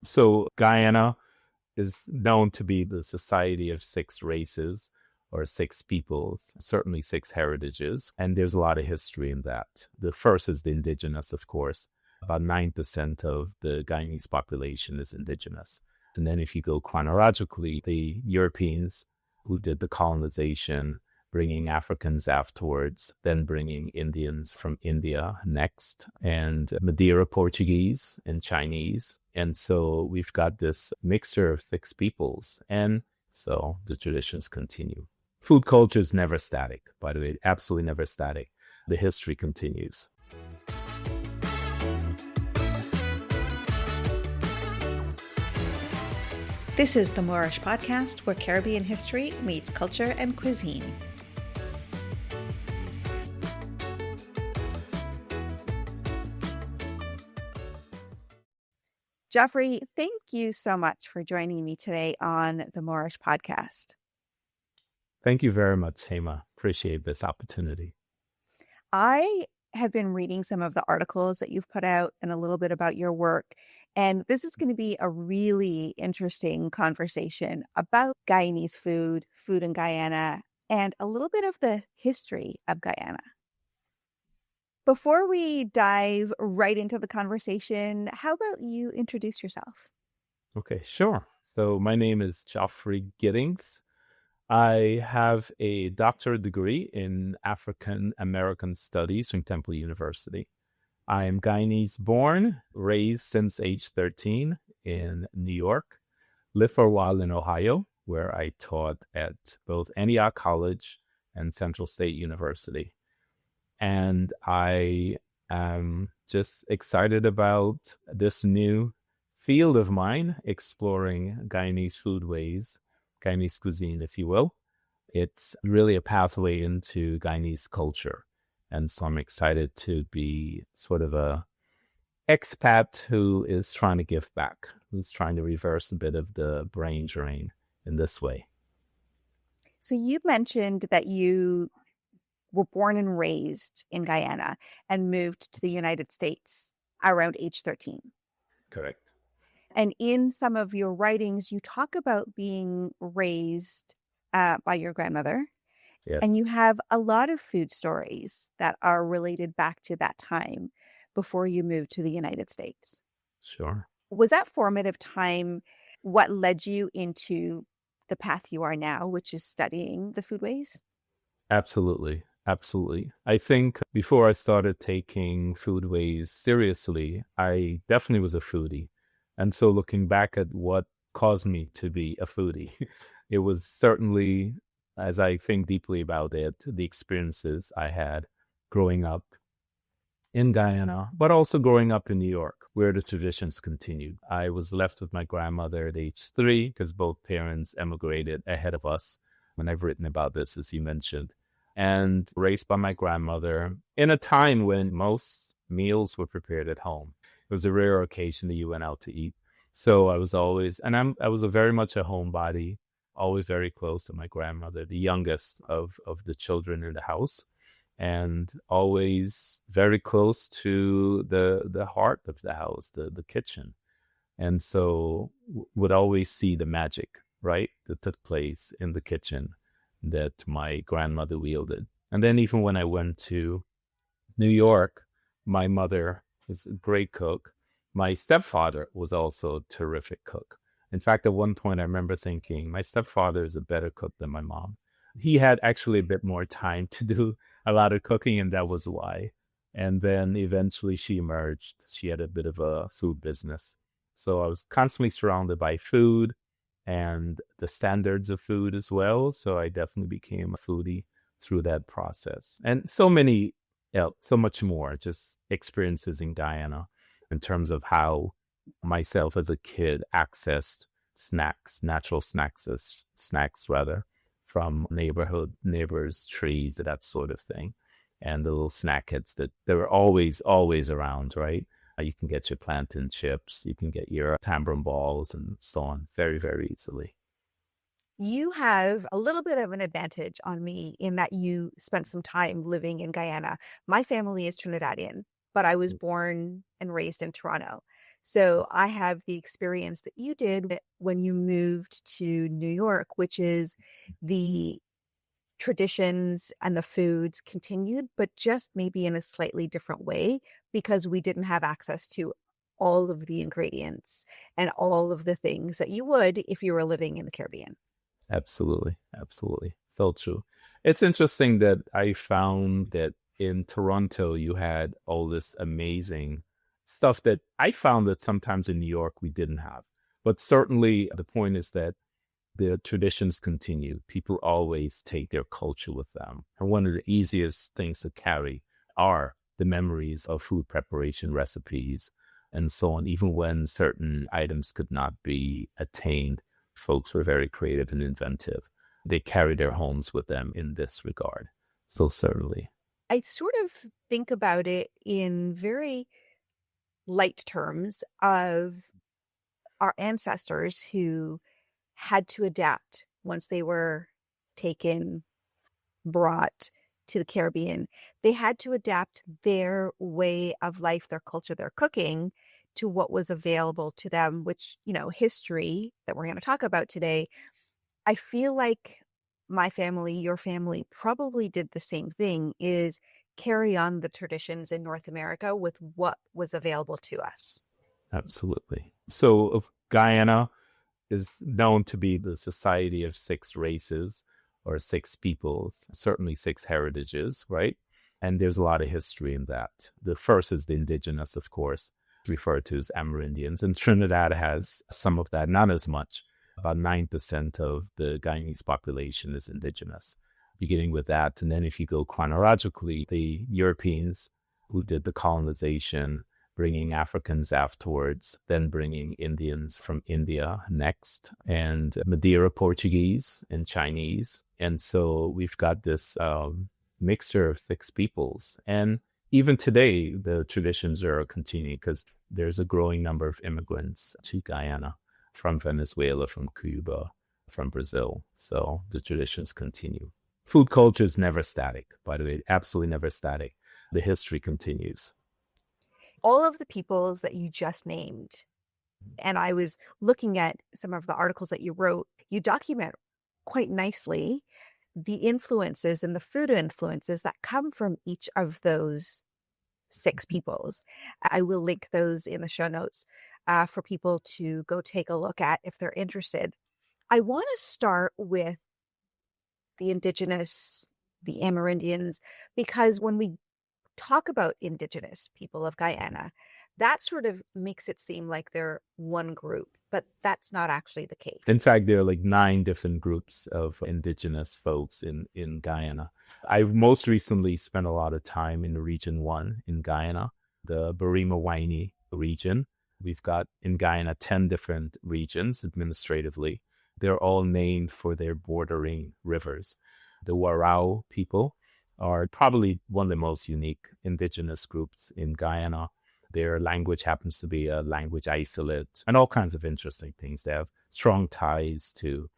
So Guyana is known to be the society of six races or six peoples, certainly six heritages. And there's a lot of history in that. The first is the Indigenous, of course. About 9% of the Guyanese population is Indigenous. And then if you go chronologically, the Europeans who did the colonization, bringing Africans afterwards, then bringing Indians from India next, and Madeira Portuguese and Chinese. And so we've got this mixture of six peoples. And so the traditions continue. Food culture is never static, by the way, absolutely never static. The history continues. This is the Moorish Podcast, where Caribbean history meets culture and cuisine. Geoffrey, thank you so much for joining me today on the Moorish Podcast. Thank you very much, Hema. Appreciate this opportunity. I have been reading some of the articles that you've put out and a little bit about your work. And this is going to be a really interesting conversation about Guyanese food in Guyana, and a little bit of the history of Guyana. Before we dive right into the conversation, how about you introduce yourself? Okay, sure. So my name is Geoffrey Giddings. I have a doctorate degree in African American Studies from Temple University. I am Guyanese born, raised since age 13 in New York, lived for a while in Ohio, where I taught at both Antioch College and Central State University. And I am just excited about this new field of mine, exploring Guyanese foodways, Guyanese cuisine, if you will. It's really a pathway into Guyanese culture. And so I'm excited to be sort of a expat who is trying to give back, who's trying to reverse a bit of the brain drain in this way. So you mentioned that you were born and raised in Guyana and moved to the United States around age 13. Correct. And in some of your writings, you talk about being raised by your grandmother. Yes. And you have a lot of food stories that are related back to that time before you moved to the United States. Sure. Was that formative time what led you into the path you are now, which is studying the foodways? Absolutely. Absolutely. I think before I started taking foodways seriously, I definitely was a foodie. And so looking back at what caused me to be a foodie, it was certainly, as I think deeply about it, the experiences I had growing up in Guyana, but also growing up in New York, where the traditions continued. I was left with my grandmother at age 3 because both parents emigrated ahead of us. And I've written about this, as you mentioned, and raised by my grandmother in a time when most meals were prepared at home. It was a rare occasion that you went out to eat. So I was always, and I was very much a homebody, always very close to my grandmother, the youngest of the children in the house, and always very close to the heart of the house, the kitchen. And so would always see the magic, right, that took place in the kitchen that my grandmother wielded. And then even when I went to New York, my mother was a great cook. My stepfather was also a terrific cook. In fact, at one point, I remember thinking, my stepfather is a better cook than my mom. He had actually a bit more time to do a lot of cooking, and that was why. And then eventually she emerged. She had a bit of a food business. So I was constantly surrounded by food and the standards of food as well. So I definitely became a foodie through that process. And so much more, just experiences in Guyana in terms of how myself as a kid accessed natural snacks from neighbors' trees, that sort of thing. And the little snack hits that they were always around, right? You can get your plantain chips, you can get your tamarind balls and so on very, very easily. You have a little bit of an advantage on me in that you spent some time living in Guyana. My family is Trinidadian, but I was born and raised in Toronto. So I have the experience that you did when you moved to New York, which is the traditions and the foods continued, but just maybe in a slightly different way because we didn't have access to all of the ingredients and all of the things that you would if you were living in the Caribbean. Absolutely. Absolutely. So true. It's interesting that I found that in Toronto, you had all this amazing stuff that I found that sometimes in New York we didn't have. But certainly the point is that the traditions continue. People always take their culture with them. And one of the easiest things to carry are the memories of food preparation recipes and so on. Even when certain items could not be attained, folks were very creative and inventive. They carry their homes with them in this regard. So certainly. I sort of think about it in very light terms of our ancestors who had to adapt once they were taken, brought to the Caribbean. They had to adapt their way of life, their culture, their cooking to what was available to them, which, history that we're going to talk about today. I feel like my family, your family probably did the same thing, is carry on the traditions in North America with what was available to us. Absolutely. So of Guyana is known to be the society of six races or six peoples, certainly six heritages, right? And there's a lot of history in that. The first is the Indigenous, of course, referred to as Amerindians. And Trinidad has some of that, not as much. About 9% of the Guyanese population is Indigenous, beginning with that. And then if you go chronologically, the Europeans who did the colonization, bringing Africans afterwards, then bringing Indians from India next, and Madeira Portuguese and Chinese. And so we've got this mixture of six peoples. And even today, the traditions are continuing because there's a growing number of immigrants to Guyana from Venezuela, from Cuba, from Brazil. So the traditions continue. Food culture is never static, by the way, absolutely never static. The history continues. All of the peoples that you just named, and I was looking at some of the articles that you wrote, you document quite nicely the influences and the food influences that come from each of those six peoples. I will link those in the show notes for people to go take a look at if they're interested. I want to start with the Indigenous, the Amerindians, because when we talk about Indigenous people of Guyana, that sort of makes it seem like they're one group, but that's not actually the case. In fact, there are like 9 different groups of Indigenous folks in Guyana. I've most recently spent a lot of time in Region 1 in Guyana, the Barima-Waini region. We've got in Guyana 10 different regions administratively. They're all named for their bordering rivers. The Warao people are probably one of the most unique Indigenous groups in Guyana. Their language happens to be a language isolate and all kinds of interesting things. They have strong ties to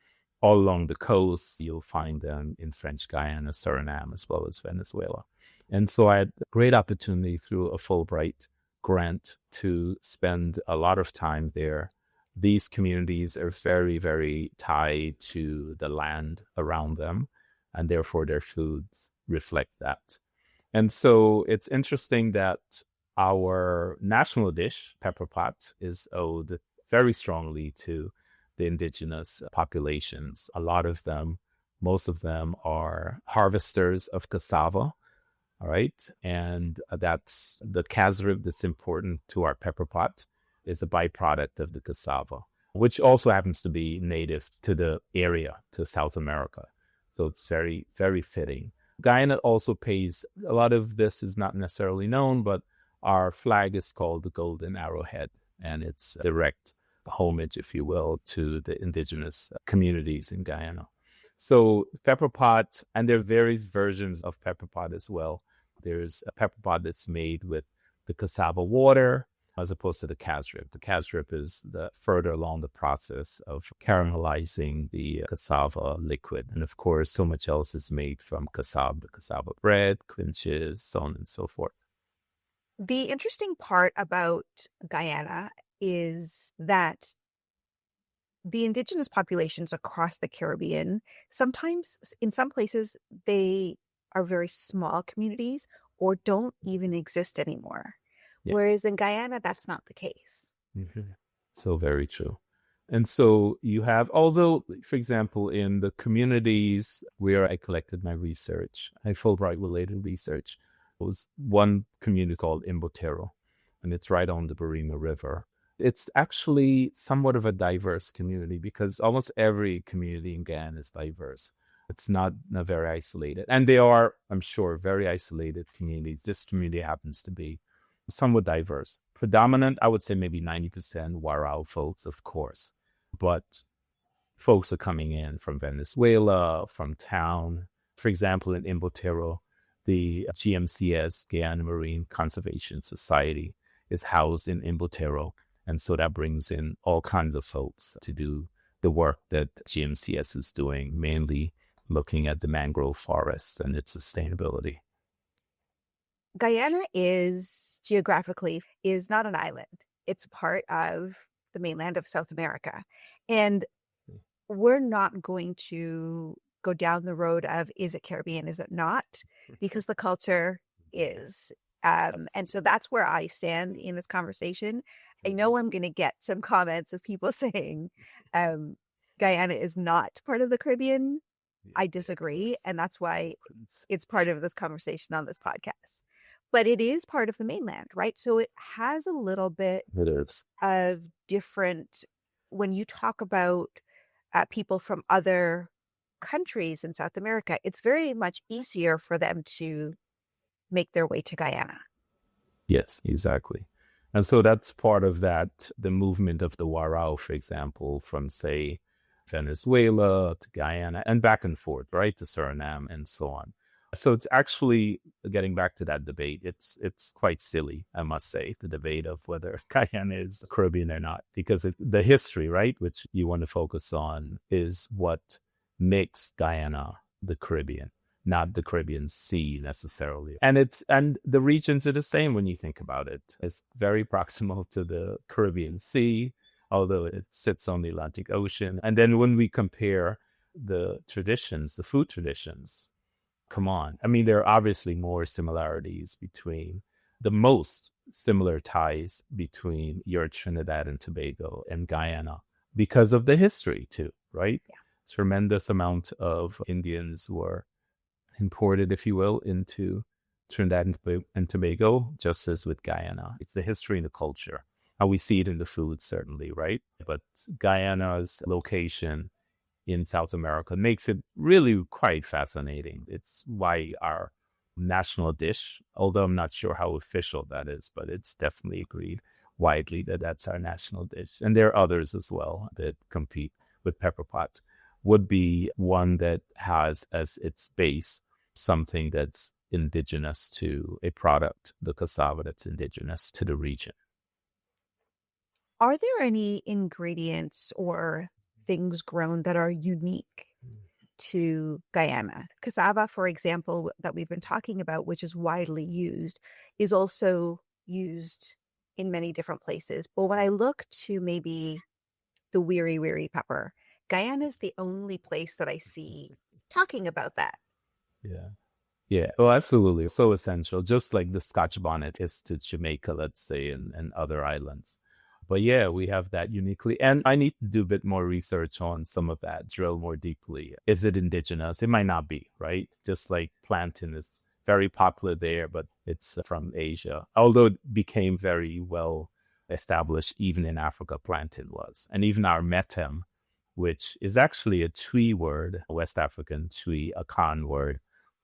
all along the coast. You'll find them in French Guiana, Suriname, as well as Venezuela. And so I had a great opportunity through a Fulbright grant to spend a lot of time there. These communities are very, very tied to the land around them, and therefore their foods reflect that. And so it's interesting that our national dish, Pepperpot, is owed very strongly to the indigenous populations. A lot of them, most of them are harvesters of cassava, all right? And that's the casrib that's important to our Pepperpot is a byproduct of the cassava, which also happens to be native to the area, to South America. So it's very, very fitting. Guyana also pays, a lot of this is not necessarily known, but our flag is called the Golden Arrowhead, and it's direct homage, if you will, to the indigenous communities in Guyana. So Pepperpot, and there are various versions of Pepperpot as well. There's a Pepperpot that's made with the cassava water, as opposed to the casrib. The casrib is the further along the process of caramelizing the cassava liquid. And of course, so much else is made from cassava, the cassava bread, quinches, so on and so forth. The interesting part about Guyana is that the indigenous populations across the Caribbean, sometimes in some places, they are very small communities or don't even exist anymore. Yeah. Whereas in Guyana, that's not the case. Mhm. So very true. And so you have, although, for example, in the communities where I collected my research, I Fulbright related research, it was one community called Imbotero, and it's right on the Barima River. It's actually somewhat of a diverse community because almost every community in Guyana is diverse. It's not very isolated. And they are, I'm sure, very isolated communities. This community happens to be somewhat diverse. Predominant, I would say maybe 90% Warao folks, of course. But folks are coming in from Venezuela, from town. For example, in Imbotero, the GMCS, Guyana Marine Conservation Society, is housed in Imbotero. And so that brings in all kinds of folks to do the work that GMCS is doing, mainly looking at the mangrove forests and its sustainability. Guyana is geographically is not an island. It's part of the mainland of South America. And we're not going to go down the road of is it Caribbean, is it not? Because the culture is. And so that's where I stand in this conversation. I know I'm going to get some comments of people saying Guyana is not part of the Caribbean. I disagree. And that's why it's part of this conversation on this podcast. But it is part of the mainland, right? So it has a little bit of different, when you talk about people from other countries in South America, it's very much easier for them to make their way to Guyana. Yes, exactly. And so that's part of that, the movement of the Warao, for example, from, say, Venezuela to Guyana and back and forth, right, to Suriname and so on. So it's actually, getting back to that debate, it's quite silly, I must say, the debate of whether Guyana is Caribbean or not, because the history, right, which you want to focus on, is what makes Guyana the Caribbean, not the Caribbean Sea necessarily. And the regions are the same when you think about it. It's very proximal to the Caribbean Sea, although it sits on the Atlantic Ocean. And then when we compare the traditions, the food traditions, come on. I mean, there are obviously more similarities between the most similar ties between your Trinidad and Tobago and Guyana because of the history too, right? Yeah. Tremendous amount of Indians were imported, if you will, into Trinidad and Tobago, just as with Guyana. It's the history and the culture. And we see it in the food, certainly, right? But Guyana's location in South America makes it really quite fascinating. It's why our national dish, although I'm not sure how official that is, but it's definitely agreed widely that that's our national dish. And there are others as well that compete with Pepperpot, would be one that has as its base something that's indigenous to a product, the cassava that's indigenous to the region. Are there any ingredients or things grown that are unique to Guyana? Cassava, for example, that we've been talking about, which is widely used, is also used in many different places. But when I look to maybe the wiri pepper, Guyana is the only place that I see talking about that. Yeah. Yeah, well, absolutely. So essential, just like the Scotch bonnet is to Jamaica, let's say, and other islands. But yeah, we have that uniquely. And I need to do a bit more research on some of that, drill more deeply. Is it indigenous? It might not be, right? Just like plantain is very popular there, but it's from Asia. Although it became very well established, even in Africa, plantain was. And even our metem, which is actually a Twi word, a West African Twi, a Kan word,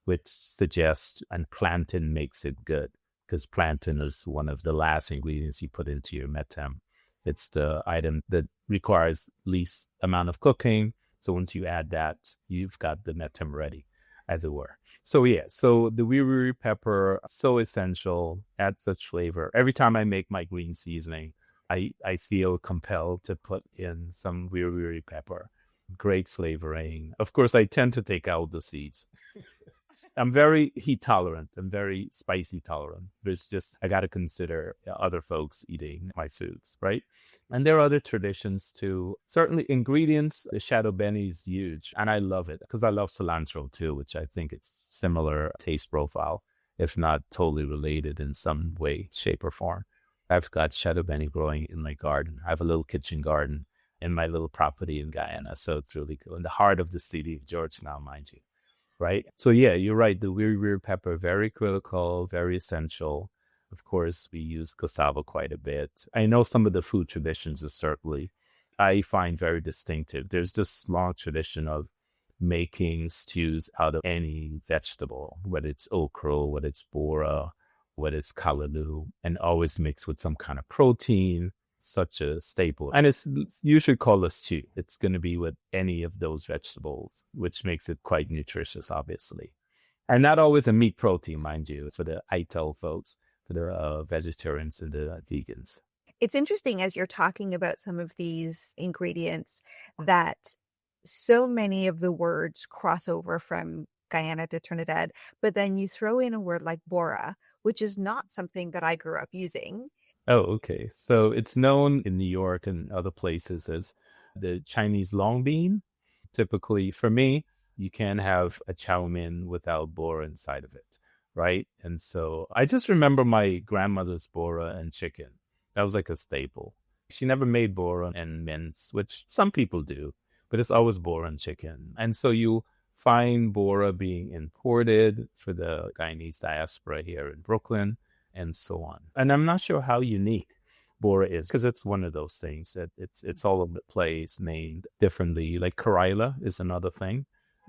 which suggests, and plantain makes it good, because plantain is one of the last ingredients you put into your metem. It's the item that requires least amount of cooking. So once you add that, you've got the metem ready, as it were. So yeah, so the wiri pepper, so essential, adds such flavor. Every time I make my green seasoning, I feel compelled to put in some wiri pepper. Great flavoring. Of course, I tend to take out the seeds. I'm very heat tolerant. I'm very spicy tolerant. There's just, I got to consider other folks eating my foods, right? And there are other traditions too. Certainly ingredients, the shadow beni is huge. And I love it because I love cilantro too, which I think it's similar taste profile, if not totally related in some way, shape or form. I've got shadow beni growing in my garden. I have a little kitchen garden in my little property in Guyana. So it's really cool. In the heart of the city of Georgetown, mind you. Right. So yeah, you're right. The weird pepper, very critical, very essential. Of course, we use cassava quite a bit. I know some of the food traditions is certainly I find very distinctive. There's this long tradition of making stews out of any vegetable, whether it's okra, whether it's bora, whether it's kalaloo, and always mixed with some kind of protein, such a staple. And it's usually called a stew. It's going to be with any of those vegetables, which makes it quite nutritious, obviously. And not always a meat protein, mind you, for the ITEL folks, for the vegetarians and the vegans. It's interesting as you're talking about some of these ingredients that so many of the words cross over from Guyana to Trinidad, but then you throw in a word like bora, which is not something that I grew up using. Oh, okay. So it's known in New York and other places as the Chinese long bean. Typically, for me, you can't have a chow mein without bora inside of it, right? And so I just remember my grandmother's bora and chicken. That was like a staple. She never made bora and mince, which some people do, but it's always bora and chicken. And so you find bora being imported for the Guyanese diaspora here in Brooklyn, and so on. And I'm not sure how unique bora is because it's one of those things that it's all over the place, named differently. Like Karaila is another thing,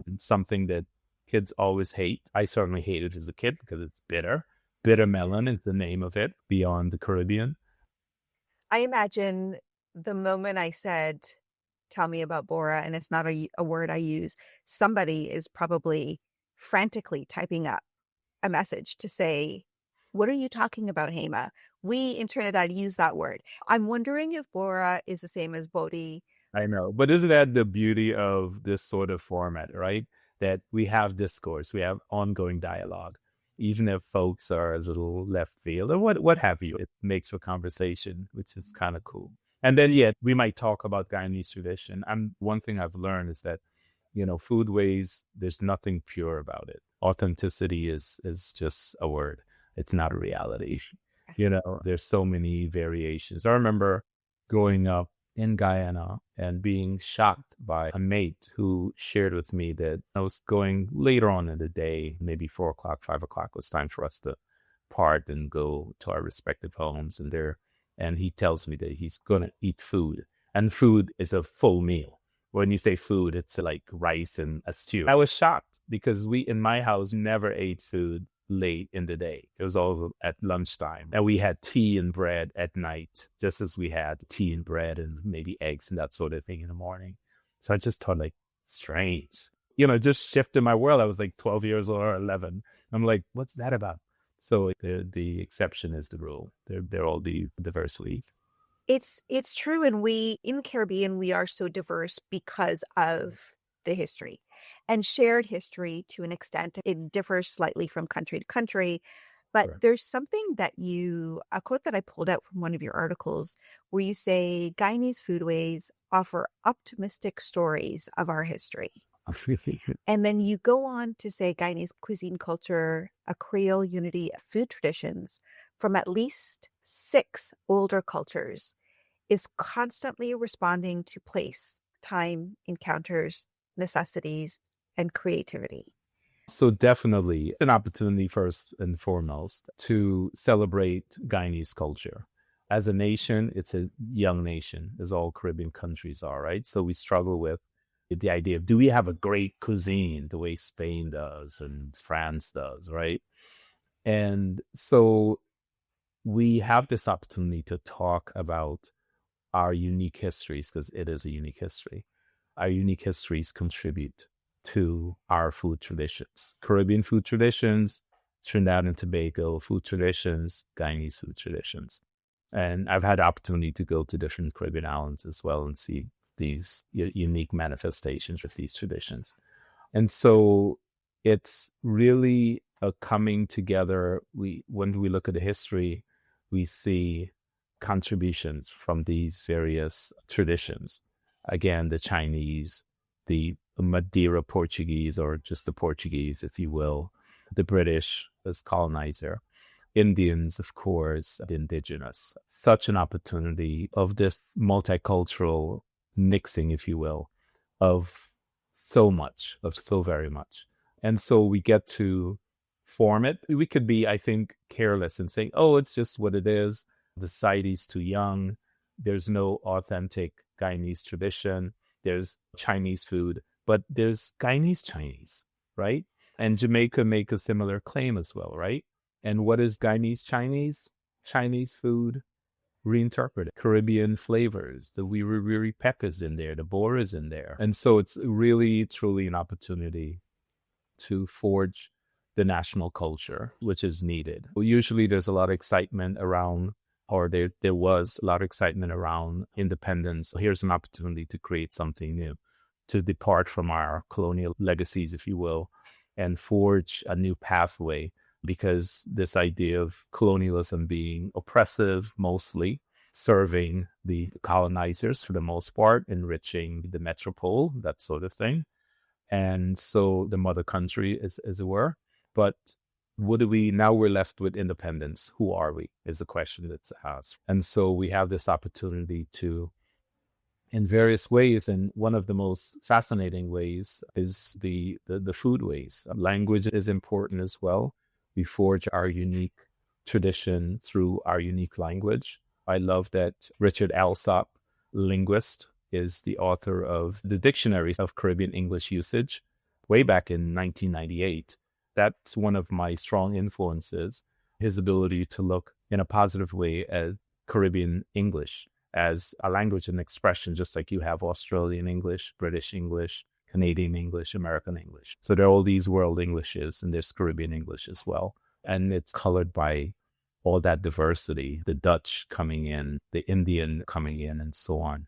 and something that kids always hate. I certainly hated it as a kid because it's bitter. Bitter melon is the name of it beyond the Caribbean. I imagine the moment I said, tell me about bora, and it's not a word I use, somebody is probably frantically typing up a message to say, what are you talking about, Hema? We in Trinidad use that word. I'm wondering if bora is the same as bodi. I know, but isn't that the beauty of this sort of format, right? That we have discourse, we have ongoing dialogue, even if folks are a little left field or what have you. It makes for conversation, which is kind of cool. And then, yeah, we might talk about Guyanese tradition. And one thing I've learned is that, Foodways, there's nothing pure about it. Authenticity is just a word. It's not a reality. There's so many variations. I remember growing up in Guyana and being shocked by a mate who shared with me that I was going later on in the day, maybe 4 o'clock, 5 o'clock was time for us to part and go to our respective homes. And he tells me that he's going to eat food, and food is a full meal. When you say food, it's like rice and a stew. I was shocked because we in my house never ate food late in the day. It was all at lunchtime. And we had tea and bread at night, just as we had tea and bread and maybe eggs and that sort of thing in the morning. So I just thought, like, strange. Just shifted my world. I was like 12 years old or 11. I'm like, what's that about? So the exception is the rule. They're all these diversity. It's true. And we in the Caribbean, we are so diverse because of the history and shared history to an extent. It differs slightly from country to country, but Correct. there's something that a quote that I pulled out from one of your articles where you say Guyanese foodways offer optimistic stories of our history. And then you go on to say Guyanese cuisine culture, a Creole unity of food traditions from at least 6 older cultures, is constantly responding to place, time, encounters, necessities, and creativity. So definitely an opportunity first and foremost to celebrate Guyanese culture. As a nation, it's a young nation, as all Caribbean countries are, right? So we struggle with the idea of, do we have a great cuisine the way Spain does and France does, right? And so we have this opportunity to talk about our unique histories, because it is a unique history. Our unique histories contribute to our food traditions, Caribbean food traditions, Trinidad and Tobago food traditions, Guyanese food traditions. And I've had the opportunity to go to different Caribbean islands as well and see these unique manifestations of these traditions. And so It's really a coming together. When we look at the history, we see contributions from these various traditions. Again, the Chinese, the Madeira Portuguese, or just the Portuguese, if you will, the British as colonizer, Indians, of course, the Indigenous. Such an opportunity of this multicultural mixing, if you will, of so much, of so very much. And so we get to form it. We could be, I think, careless in saying, oh, it's just what it is. The society's too young. There's no authentic Guyanese tradition. There's Chinese food, but there's Guyanese Chinese, right? And Jamaica make a similar claim as well, right? And what is Guyanese Chinese? Chinese food reinterpreted. Caribbean flavors. The wiri wiri peppers in there. The boar is in there. And so it's really, truly an opportunity to forge the national culture, which is needed. Well, usually there's a lot of excitement around, or there was a lot of excitement around independence. So here's an opportunity to create something new, to depart from our colonial legacies, if you will, and forge a new pathway, because this idea of colonialism being oppressive, mostly serving the colonizers for the most part, enriching the metropole, that sort of thing. And so the mother country, as it were. But now we're left with independence. Who are we is the question that's asked. And so we have this opportunity to, in various ways, and one of the most fascinating ways is the foodways. Language is important as well. We forge our unique tradition through our unique language. I love that Richard Alsop, linguist, is the author of the Dictionary of Caribbean English Usage way back in 1998. That's one of my strong influences, his ability to look in a positive way at Caribbean English as a language and expression, just like you have Australian English, British English, Canadian English, American English. So there are all these world Englishes, and there's Caribbean English as well. And it's colored by all that diversity, the Dutch coming in, the Indian coming in, and so on.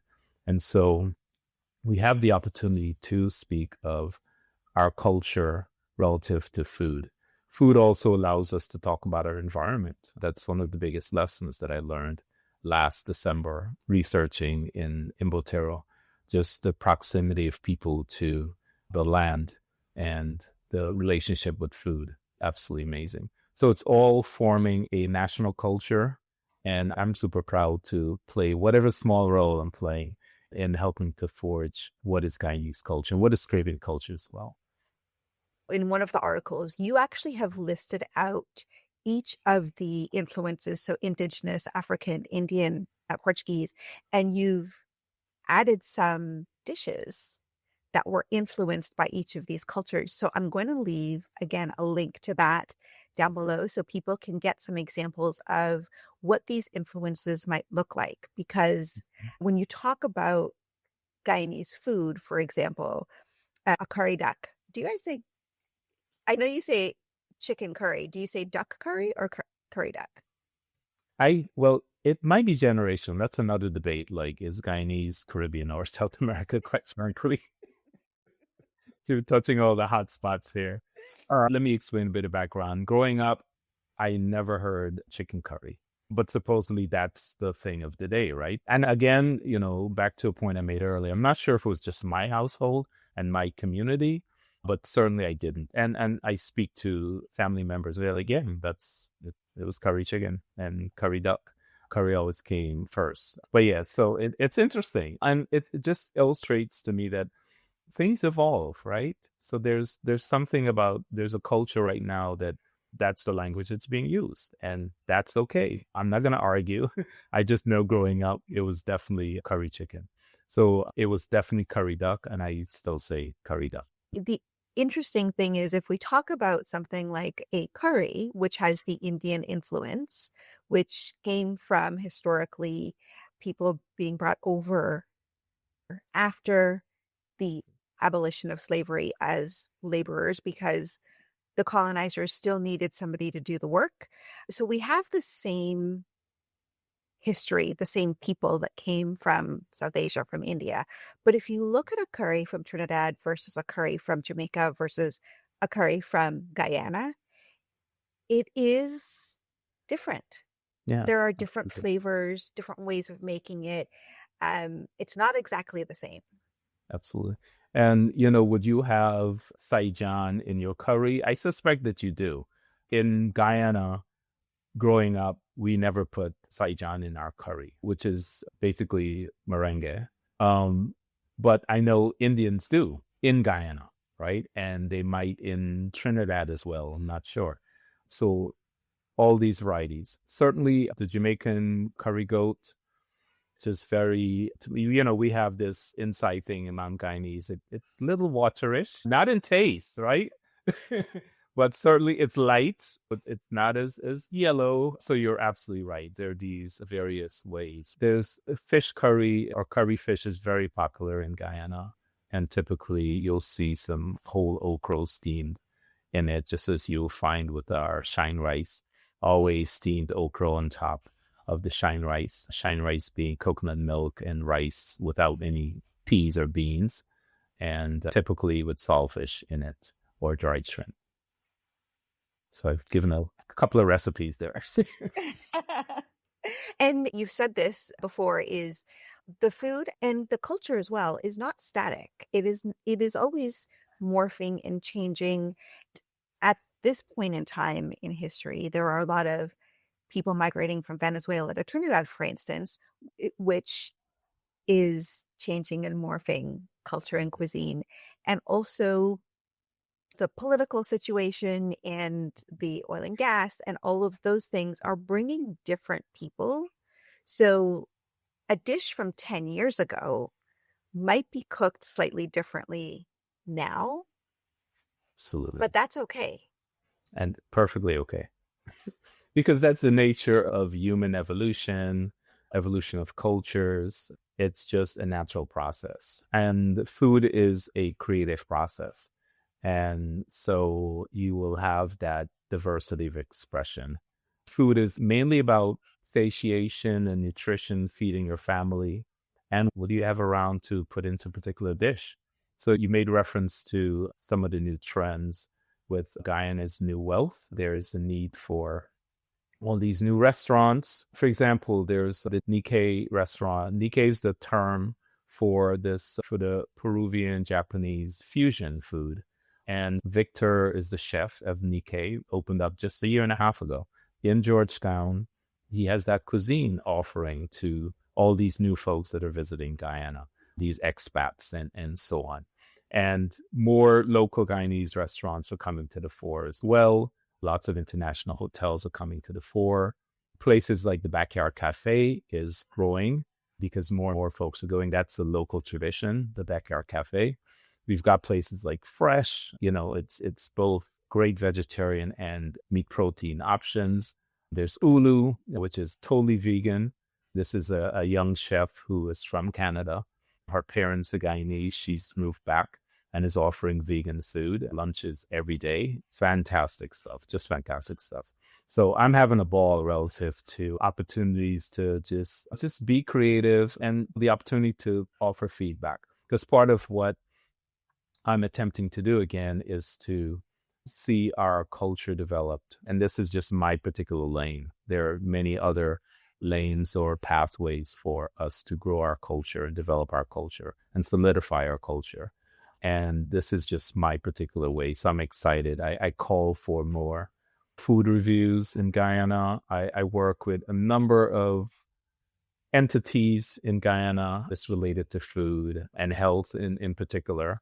And so we have the opportunity to speak of our culture relative to food. Food also allows us to talk about our environment. That's one of the biggest lessons that I learned last December researching in Imbotero, just the proximity of people to the land and the relationship with food. Absolutely amazing. So it's all forming a national culture, and I'm super proud to play whatever small role I'm playing in helping to forge what is Guyanese culture and what is Caribbean culture as well. In one of the articles, you actually have listed out each of the influences, so Indigenous, African, Indian, Portuguese, and you've added some dishes that were influenced by each of these cultures. So I'm going to leave, again, a link to that down below so people can get some examples of what these influences might look like. Because when you talk about Guyanese food, for example, a curry duck, do you guys say, I know you say chicken curry. Do you say duck curry or curry duck? Well, it might be generational. That's another debate. Like, is Guyanese Caribbean or South America, quite frankly? To touching all the hot spots here. Let me explain a bit of background. Growing up, I never heard chicken curry, but supposedly that's the thing of the day, right? And again, back to a point I made earlier, I'm not sure if it was just my household and my community, but certainly I didn't. And I speak to family members. They're like, yeah, it was curry chicken and curry duck. Curry always came first. But yeah, so it's interesting. And it just illustrates to me that things evolve, right? So there's something about, there's a culture right now that's the language that's being used, and that's okay. I'm not going to argue. I just know growing up, it was definitely curry chicken. So it was definitely curry duck, and I still say curry duck. The interesting thing is, if we talk about something like a curry, which has the Indian influence, which came from historically people being brought over after the abolition of slavery as laborers, because the colonizers still needed somebody to do the work. So we have the same history, the same people that came from South Asia, from India. But if you look at a curry from Trinidad versus a curry from Jamaica versus a curry from Guyana, it is different. Yeah, There are different absolutely. flavors, different ways of making it. It's not exactly the same. Absolutely. And, would you have Saijan in your curry? I suspect that you do. In Guyana, growing up, we never put Saijan in our curry, which is basically merengue. Um, but I know Indians do in Guyana, right? And they might in Trinidad as well. I'm not sure. So all these varieties. Certainly the Jamaican curry goat, just very, we have this inside thing among Guyanese. It's a little waterish, not in taste, right? But certainly it's light, but it's not as yellow. So you're absolutely right. There are these various ways. There's a fish curry, or curry fish is very popular in Guyana. And typically you'll see some whole okra steamed in it, just as you'll find with our shine rice, always steamed okra on top of the shine rice being coconut milk and rice without any peas or beans, and typically with saltfish in it or dried shrimp. So I've given a couple of recipes there. And you've said this before, is the food and the culture as well is not static. It is always morphing and changing. At this point in time in history, there are a lot of people migrating from Venezuela to Trinidad, for instance, which is changing and morphing culture and cuisine. And also the political situation and the oil and gas and all of those things are bringing different people. So a dish from 10 years ago might be cooked slightly differently now, Absolutely. but that's okay. And perfectly okay. Because that's the nature of human evolution, evolution of cultures. It's just a natural process. And food is a creative process. And so you will have that diversity of expression. Food is mainly about satiation and nutrition, feeding your family, and what do you have around to put into a particular dish. So you made reference to some of the new trends with Guyana's new wealth. There's a need for all these new restaurants. For example, there's the Nikkei restaurant. Nikkei is the term for the Peruvian Japanese fusion food. And Victor is the chef of Nikkei, opened up just a year and a half ago in Georgetown. He has that cuisine offering to all these new folks that are visiting Guyana, these expats and so on. And more local Guyanese restaurants are coming to the fore as well. Lots of international hotels are coming to the fore. Places like the Backyard Cafe is growing because more and more folks are going. That's a local tradition, the Backyard Cafe. We've got places like Fresh. It's both great vegetarian and meat protein options. There's Ulu, which is totally vegan. This is a young chef who is from Canada. Her parents are Guyanese. She's moved back and is offering vegan food, lunches every day. Fantastic stuff, just fantastic stuff. So I'm having a ball relative to opportunities to just be creative and the opportunity to offer feedback. Because part of what I'm attempting to do again is to see our culture developed. And this is just my particular lane. There are many other lanes or pathways for us to grow our culture and develop our culture and solidify our culture. And this is just my particular way. So I'm excited. I call for more food reviews in Guyana. I work with a number of entities in Guyana that's related to food and health in particular.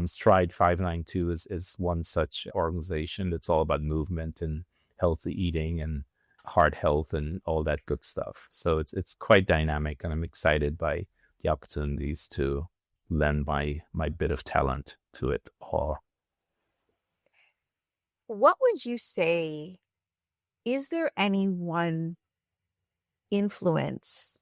Stride 592 is one such organization that's all about movement and healthy eating and heart health and all that good stuff. So it's quite dynamic, and I'm excited by the opportunities to lend my bit of talent to it all. What would you say, is there any one influence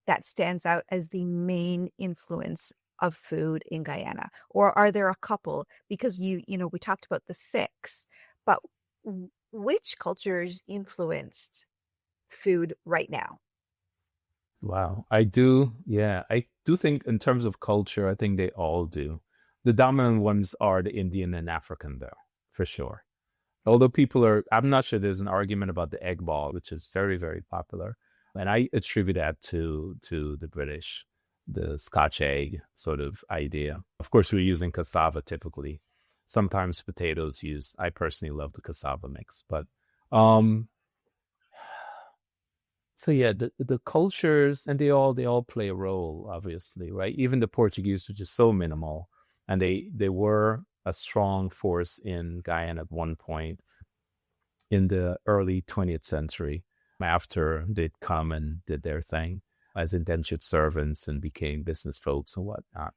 that stands out as the main influence of food in Guyana? Or are there a couple? Because we talked about the six, but which cultures influenced food right now? Wow. I do think in terms of culture, I think they all do. The dominant ones are the Indian and African, though, for sure. Although I'm not sure there's an argument about the egg ball, which is very, very popular. And I attribute that to the British, the Scotch egg sort of idea. Of course, we're using cassava typically. Sometimes potatoes used. I personally love the cassava mix. But so yeah, the cultures, and they all play a role, obviously, right? Even the Portuguese, which is so minimal, and they were a strong force in Guyana at one point in the early 20th century, after they'd come and did their thing as indentured servants and became business folks and whatnot.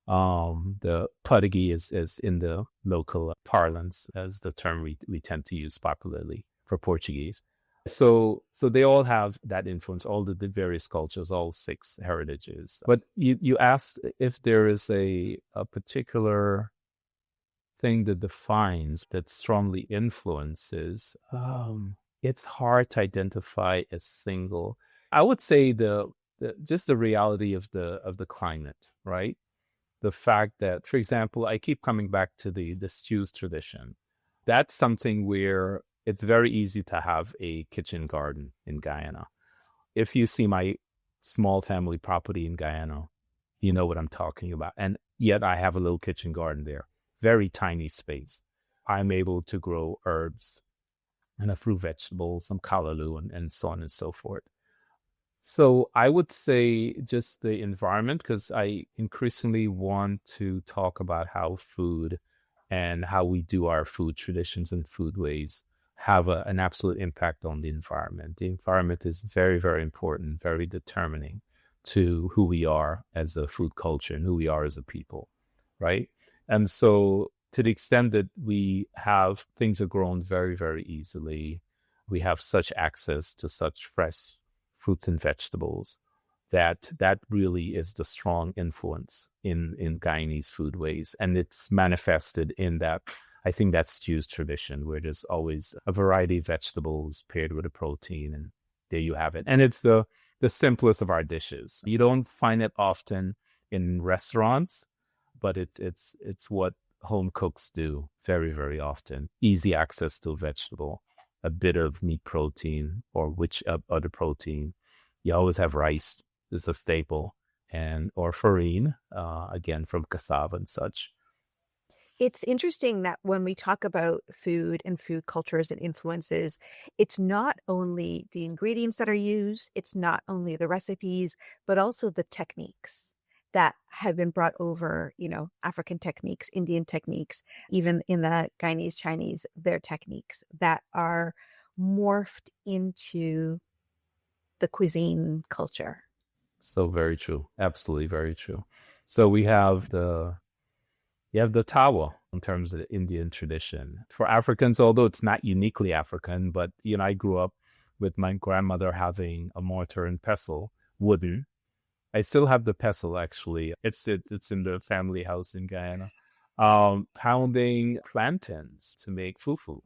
The Portuguese is in the local parlance as the term we tend to use popularly for Portuguese. So they all have that influence, all the various cultures, all 6 heritages. But you asked if there is a particular thing that defines, that strongly influences. It's hard to identify a single. I would say just the reality of the climate, right? The fact that, for example, I keep coming back to the stews tradition. That's something where it's very easy to have a kitchen garden in Guyana. If you see my small family property in Guyana, you know what I'm talking about. And yet I have a little kitchen garden there. Very tiny space. I'm able to grow herbs and a fruit vegetable, some callaloo, and so on and so forth. So I would say just the environment, because I increasingly want to talk about how food and how we do our food traditions and foodways have an absolute impact on the environment. The environment is very, very important, very determining to who we are as a food culture and who we are as a people, right? And so to the extent that we have things are grown very, very easily, we have such access to such fresh fruits and vegetables, that really is the strong influence in Guyanese foodways. And it's manifested in that, I think, that stew's tradition, where there's always a variety of vegetables paired with a protein, and there you have it. And it's the simplest of our dishes. You don't find it often in restaurants, but it's what home cooks do very, very often. Easy access to a vegetable, a bit of meat protein or which other protein. You always have rice is a staple, or farine, again from cassava and such. It's interesting that when we talk about food and food cultures and influences, it's not only the ingredients that are used, it's not only the recipes, but also the techniques that have been brought over, African techniques, Indian techniques, even in the Guyanese Chinese, their techniques that are morphed into the cuisine culture. So very true. Absolutely very true. So you have the tawa in terms of the Indian tradition. For Africans, although it's not uniquely African, but I grew up with my grandmother having a mortar and pestle, wooden. I still have the pestle, actually. It's in the family house in Guyana. Pounding plantains to make fufu.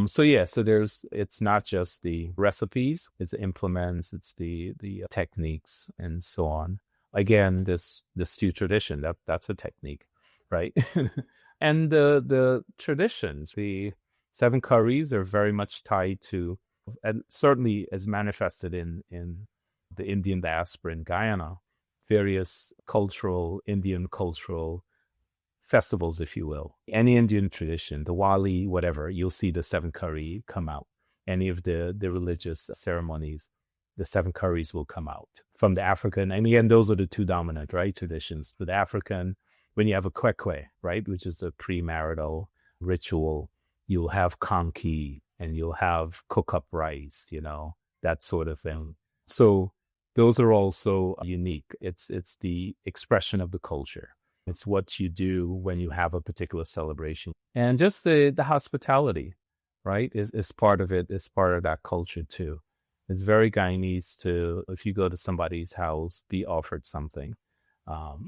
So it's not just the recipes, it's the implements, it's the techniques and so on. Again, the stew tradition, that's a technique, right? And the traditions, the 7 curries are very much tied to, and certainly as manifested in the Indian diaspora in Guyana, various Indian cultural festivals, if you will. Any Indian tradition, the Wali, whatever, you'll see the 7 curry come out. Any of the religious ceremonies, the 7 curries will come out. From the African, and again, those are the 2 dominant, right, traditions. With the African, when you have a kwekwe, right, which is a premarital ritual, you'll have konki and you'll have cook-up rice, that sort of thing. So those are also unique. It's the expression of the culture. It's what you do when you have a particular celebration. And just the hospitality, right, is part of it, is part of that culture too. It's very Guyanese to, if you go to somebody's house, be offered something.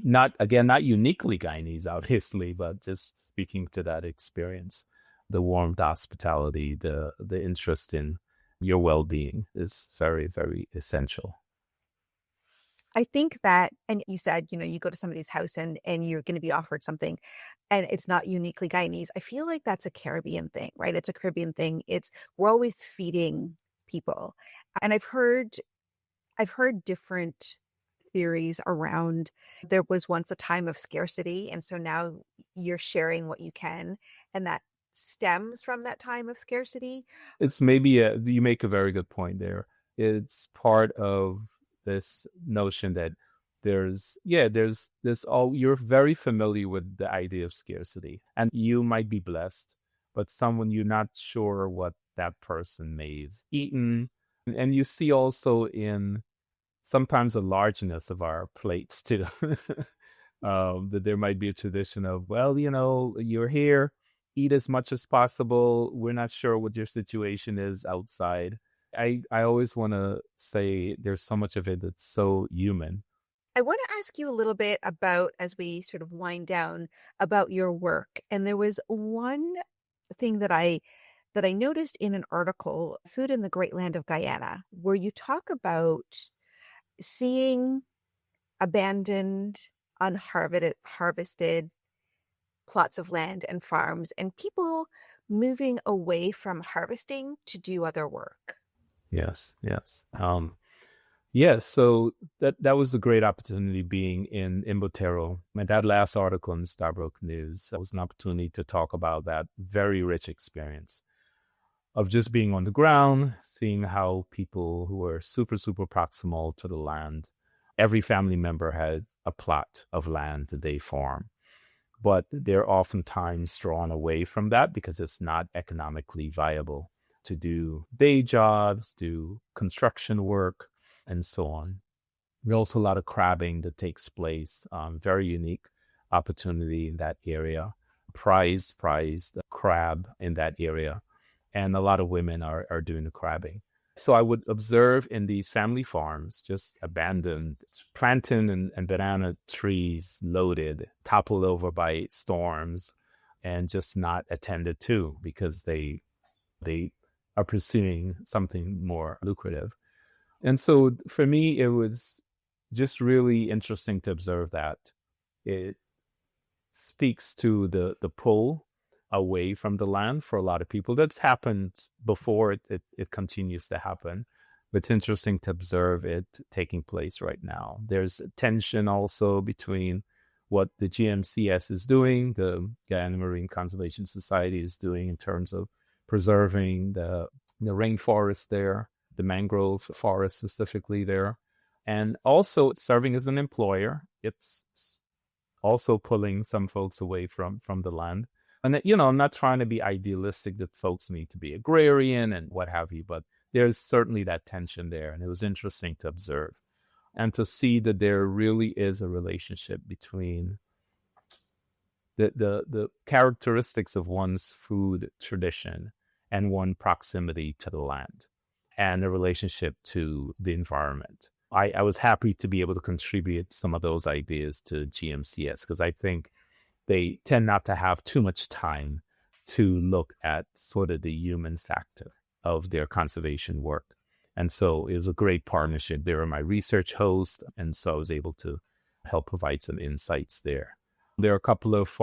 Not uniquely Guyanese, obviously, but just speaking to that experience. The warm hospitality, the interest in your well-being is very, very essential. I think that, and you said, you go to somebody's house and you're going to be offered something and it's not uniquely Guyanese. I feel like that's a Caribbean thing, right? It's a Caribbean thing. We're always feeding people. And I've heard different theories around there was once a time of scarcity and so now you're sharing what you can and that stems from that time of scarcity. It's you make a very good point there. It's part of this notion that there's all, you're very familiar with the idea of scarcity and you might be blessed, but someone you're not sure what that person may have eaten. And you see also in sometimes the largeness of our plates too. That there might be a tradition of, well, you're here, eat as much as possible. We're not sure what your situation is outside. I always want to say there's so much of it that's so human. I want to ask you a little bit about, as we sort of wind down, about your work. And there was one thing that I noticed in an article, Food in the Great Land of Guyana, where you talk about seeing abandoned, harvested plots of land and farms and people moving away from harvesting to do other work. Yes, yes. Yes, so that was the great opportunity being in Imbotero. And that last article in Stabroek News, that was an opportunity to talk about that very rich experience of just being on the ground, seeing how people who are super, super proximal to the land, every family member has a plot of land that they farm. But they're oftentimes drawn away from that because it's not economically viable to do day jobs, do construction work, and so on. There's also a lot of crabbing that takes place, very unique opportunity in that area, prized crab in that area. And a lot of women are doing the crabbing. So I would observe in these family farms, just abandoned plantain and banana trees loaded, toppled over by storms, and just not attended to because they are pursuing something more lucrative. And so for me, it was just really interesting to observe that. It speaks to the pull away from the land for a lot of people. That's happened before. It continues to happen. But it's interesting to observe it taking place right now. There's tension also between what the GMCS is doing, the Guyana Marine Conservation Society is doing in terms of preserving the rainforest there, the mangrove forest specifically there, and also serving as an employer. It's also pulling some folks away from the land. And, I'm not trying to be idealistic that folks need to be agrarian and what have you, but there's certainly that tension there. And it was interesting to observe and to see that there really is a relationship between the characteristics of one's food tradition and one proximity to the land and the relationship to the environment. I was happy to be able to contribute some of those ideas to GMCS because I think they tend not to have too much time to look at sort of the human factor of their conservation work. And so it was a great partnership. They were my research host, and so I was able to help provide some insights there. There are a couple of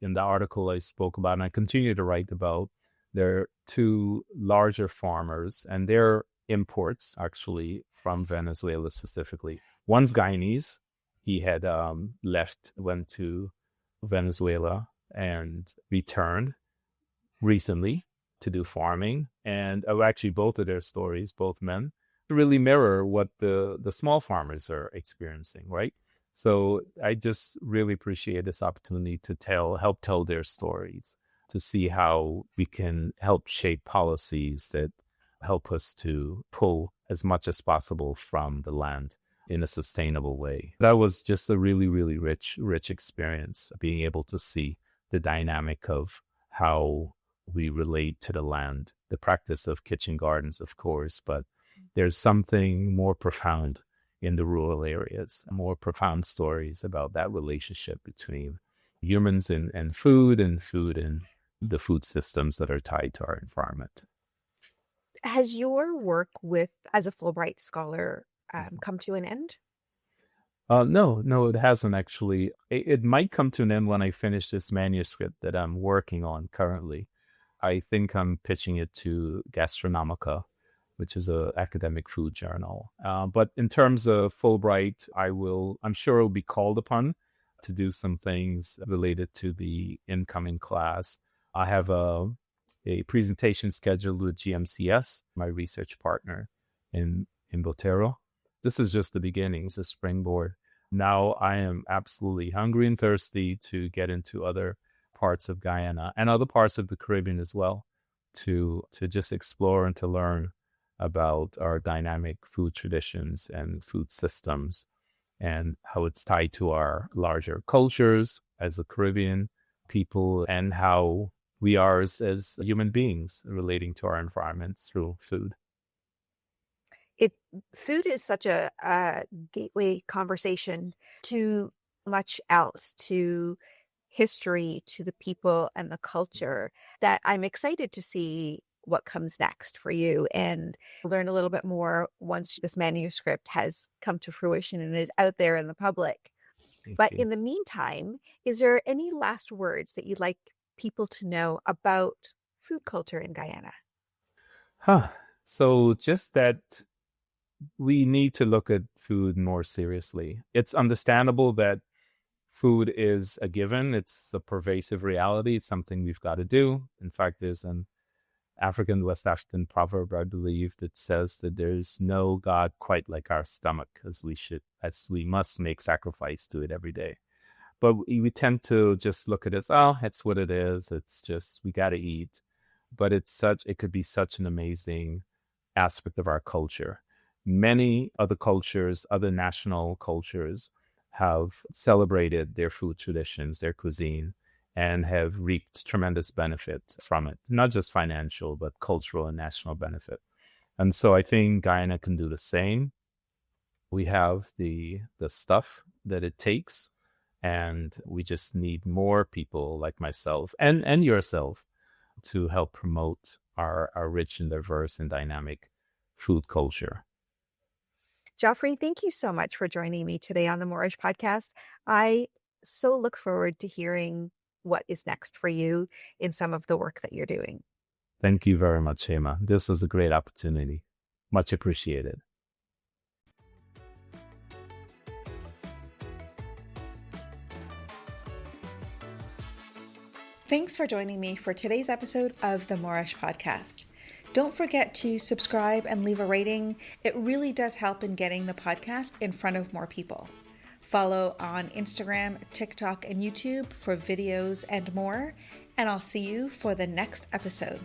in the article I spoke about, and I continue to write about, there are two larger farmers, and their imports actually from Venezuela specifically. One's Guyanese. He had went to Venezuela and returned recently to do farming. And actually, both of their stories, both men, really mirror what the small farmers are experiencing, right? So I just really appreciate this opportunity to help tell their stories, to see how we can help shape policies that help us to pull as much as possible from the land in a sustainable way. That was just a really, really rich experience, being able to see the dynamic of how we relate to the land, the practice of kitchen gardens, of course, but there's something more profound in the rural areas, more profound stories about that relationship between humans and food and the food systems that are tied to our environment. Has your work as a Fulbright scholar come to an end? No, it hasn't actually. It might come to an end when I finish this manuscript that I'm working on currently. I think I'm pitching it to Gastronomica, which is a academic food journal. But in terms of Fulbright, I'm sure I'll be called upon to do some things related to the incoming class. I have a presentation scheduled with GMCS, my research partner in Imbotero. This is just the beginning. It's a springboard. Now I am absolutely hungry and thirsty to get into other parts of Guyana and other parts of the Caribbean as well, to just explore and to learn about our dynamic food traditions and food systems and how it's tied to our larger cultures as a Caribbean people and how we are as human beings relating to our environment through food. Food is such a gateway conversation to much else, to history, to the people and the culture, that I'm excited to see what comes next for you and learn a little bit more once this manuscript has come to fruition and is out there in the public. Thank But you. in the meantime, is there any last words that you'd like people to know about food culture in Guyana? So just that we need to look at food more seriously. It's understandable that food is a given. It's a pervasive reality. It's something we've got to do. In fact, there's an West African proverb, I believe, that says that there's no God quite like our stomach, as we must make sacrifice to it every day. But we tend to just look at it as, oh, it's what it is. It's just, we got to eat. But it could be such an amazing aspect of our culture. Many other cultures, other national cultures, have celebrated their food traditions, their cuisine, and have reaped tremendous benefit from it, not just financial, but cultural and national benefit. And so I think Guyana can do the same. We have the stuff that it takes, and we just need more people like myself and yourself to help promote our rich and diverse and dynamic food culture. Geoffrey, thank you so much for joining me today on the Moorish podcast. I so look forward to hearing what is next for you in some of the work that you're doing. Thank you very much, Hema. This was a great opportunity. Much appreciated. Thanks for joining me for today's episode of the Moorish podcast. Don't forget to subscribe and leave a rating. It really does help in getting the podcast in front of more people. Follow on Instagram, TikTok, and YouTube for videos and more. And I'll see you for the next episode.